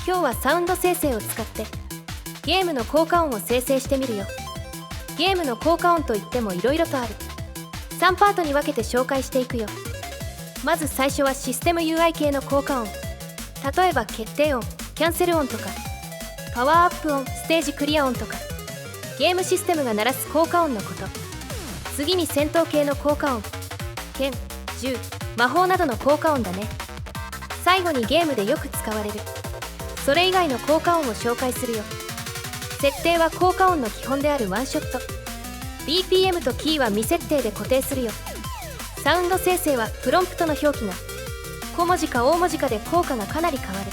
今日はサウンド生成を使ってゲームの効果音を生成してみるよ。ゲームの効果音といってもいろいろとある。3パートに分けて紹介していくよ。まず最初はシステム UI 系の効果音。例えば決定音、キャンセル音とか、パワーアップ音、ステージクリア音とか、ゲームシステムが鳴らす効果音のこと。次に戦闘系の効果音、剣、銃、魔法などの効果音だね。最後にゲームでよく使われるそれ以外の効果音を紹介するよ。設定は効果音の基本であるワンショット。 BPM とキーは未設定で固定するよ。サウンド生成はプロンプトの表記が小文字か大文字かで効果がかなり変わる。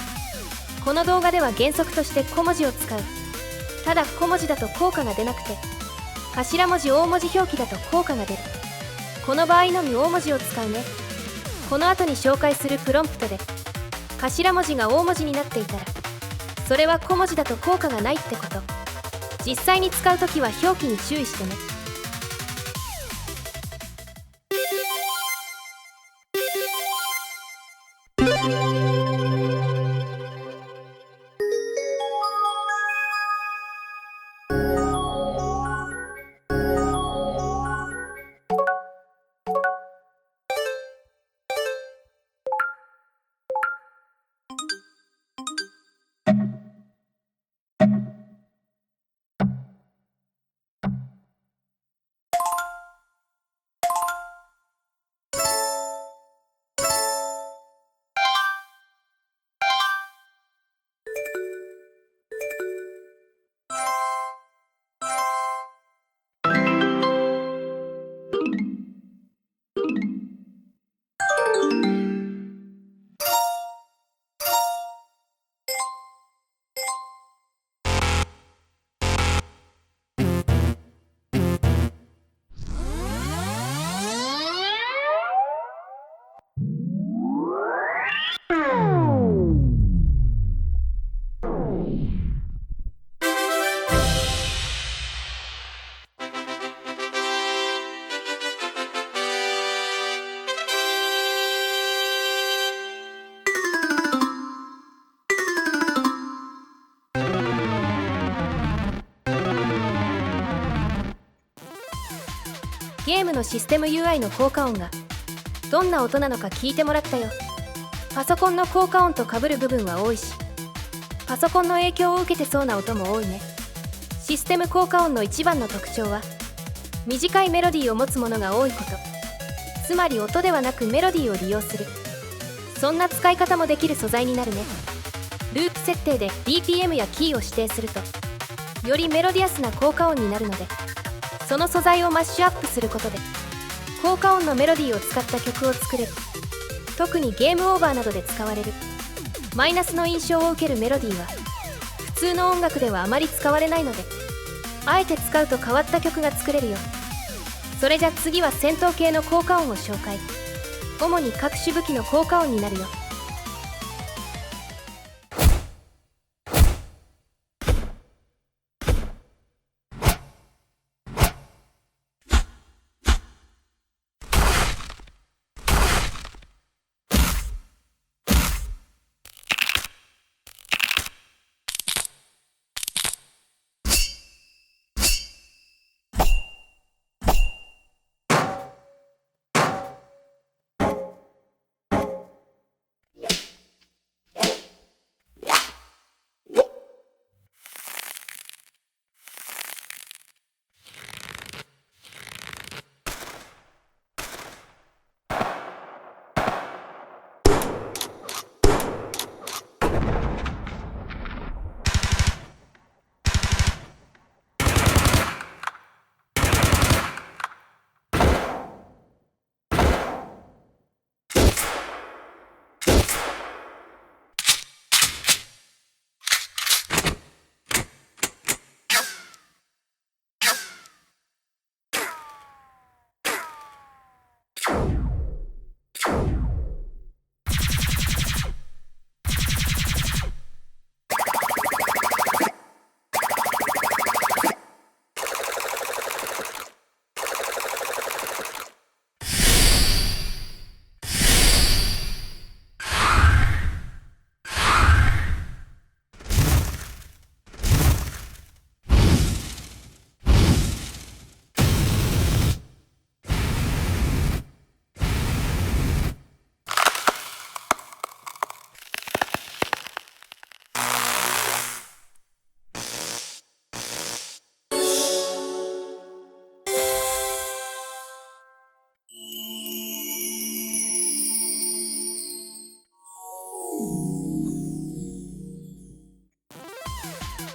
この動画では原則として小文字を使う。ただ小文字だと効果が出なくて、頭文字大文字表記だと効果が出る。この場合のみ大文字を使うね。この後に紹介するプロンプトで頭文字が大文字になっていたら、それは小文字だと効果がないってこと。実際に使うときは表記に注意してね。ゲームのシステム UI の効果音がどんな音なのか聞いてもらったよ。パソコンの効果音と被る部分は多いし、パソコンの影響を受けてそうな音も多いね。システム効果音の一番の特徴は短いメロディーを持つものが多いこと。つまり音ではなくメロディーを利用する、そんな使い方もできる素材になるね。ループ設定で BPM やキーを指定するとよりメロディアスな効果音になるので、その素材をマッシュアップすることで効果音のメロディーを使った曲を作れる。特にゲームオーバーなどで使われるマイナスの印象を受けるメロディーは普通の音楽ではあまり使われないので、あえて使うと変わった曲が作れるよ。それじゃ次は戦闘系の効果音を紹介。主に各種武器の効果音になるよ。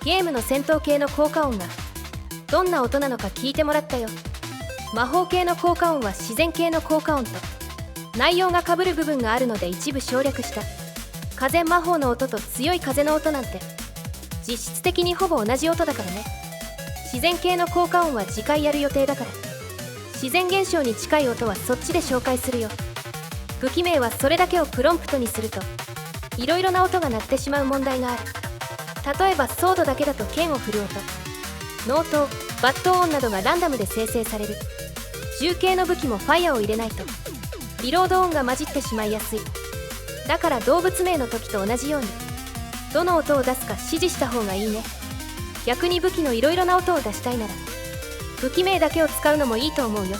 ゲームの戦闘系の効果音がどんな音なのか聞いてもらったよ。魔法系の効果音は自然系の効果音と内容が被る部分があるので一部省略した。風魔法の音と強い風の音なんて実質的にほぼ同じ音だからね。自然系の効果音は次回やる予定だから、自然現象に近い音はそっちで紹介するよ。武器名はそれだけをプロンプトにするといろいろな音が鳴ってしまう問題がある。例えばソードだけだと剣を振る音、納刀、抜刀音などがランダムで生成される。銃系の武器もファイアを入れないとリロード音が混じってしまいやすい。だから動物名の時と同じようにどの音を出すか指示した方がいいね。逆に武器のいろいろな音を出したいなら武器名だけを使うのもいいと思うよ。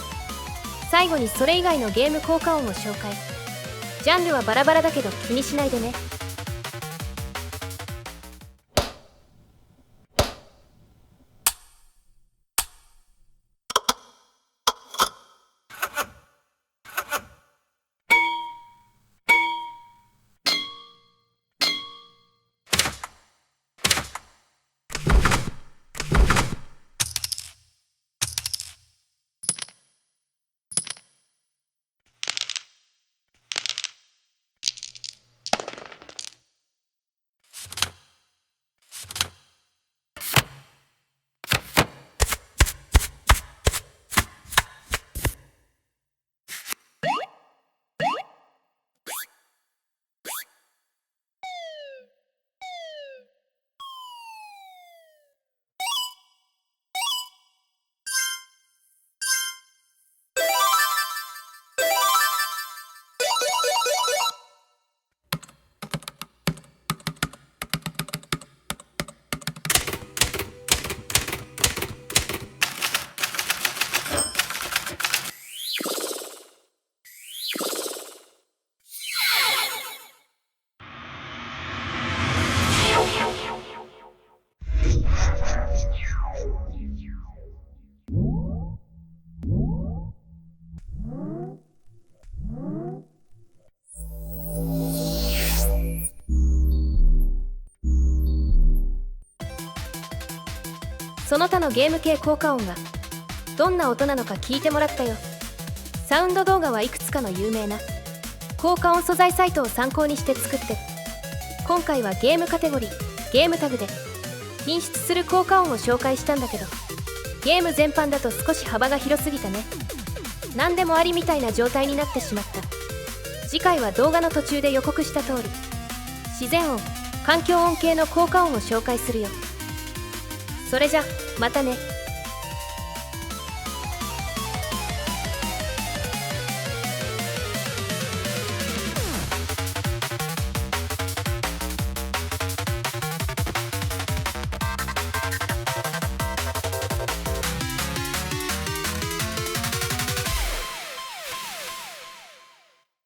最後にそれ以外のゲーム効果音を紹介。ジャンルはバラバラだけど気にしないでね。その他のゲーム系効果音がどんな音なのか聞いてもらったよ。サウンド動画はいくつかの有名な効果音素材サイトを参考にして作って、今回はゲームカテゴリー、ゲームタグで品質する効果音を紹介したんだけど、ゲーム全般だと少し幅が広すぎたね。何でもありみたいな状態になってしまった。次回は動画の途中で予告した通り自然音、環境音系の効果音を紹介するよ。それじゃまたね。